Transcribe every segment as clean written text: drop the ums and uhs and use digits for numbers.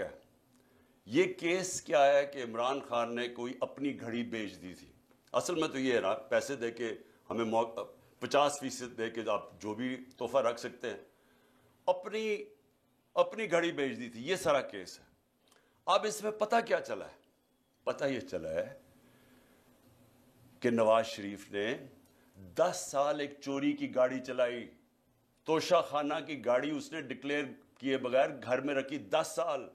ہے یہ کیس کیا ہے کہ عمران خان نے کوئی اپنی گھڑی بیچ دی تھی. اصل میں تو یہ ہے نا، پیسے دے کے ہمیں 50% دے کے آپ جو بھی تحفہ رکھ سکتے ہیں، اپنی گھڑی بیچ دی تھی. یہ سارا کیس ہے. اب اس میں پتہ کیا چلا ہے؟ پتہ یہ چلا ہے کہ نواز شریف نے 10 سال ایک چوری کی گاڑی چلائی. توشہ خانہ کی گاڑی اس نے ڈکلیئر کیے بغیر گھر میں رکھی 10 سال.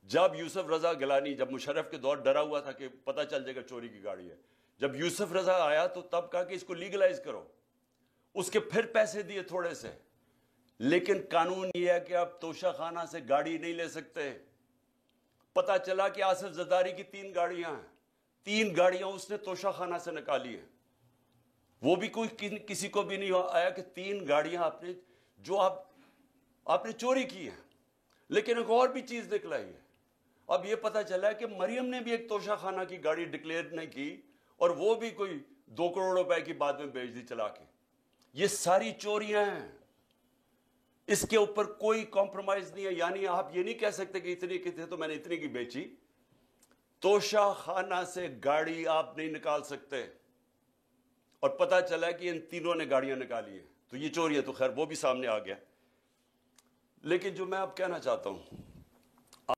جب یوسف رضا گیلانی، جب مشرف کے دور ڈرا ہوا تھا کہ پتہ چل جائے گا چوری کی گاڑی ہے، جب یوسف رضا آیا تو تب کہا کہ اس کو لیگلائز کرو. اس کے پھر پیسے دیے تھوڑے سے، لیکن قانون یہ ہے کہ آپ توشہ خانہ سے گاڑی نہیں لے سکتے. پتہ چلا کہ آصف زرداری کی 3 گاڑیاں ہیں، 3 گاڑیاں اس نے توشہ خانہ سے نکالی ہیں. وہ بھی کوئی کسی کو بھی نہیں آیا کہ 3 گاڑیاں آپ نے چوری کی ہیں. لیکن ایک اور بھی چیز نکلائی ہے. اب یہ پتہ چلا ہے کہ مریم نے بھی ایک توشہ خانہ کی گاڑی ڈکلیئر نہیں کی، اور وہ بھی کوئی 2 کروڑ روپے کی بعد میں بیچ دی چلا کے. یہ ساری چوریاں ہیں، اس کے اوپر کوئی کمپرومائز نہیں ہے. یعنی آپ یہ نہیں کہہ سکتے کہ اتنی کی تھی تو میں نے اتنی کی بیچی. توشہ خانہ سے گاڑی آپ نہیں نکال سکتے. اور پتہ چلا کہ ان تینوں نے گاڑیاں نکالی ہیں. تو یہ چوری ہے، تو خیر وہ بھی سامنے آ گیا. لیکن جو میں اب کہنا چاہتا ہوں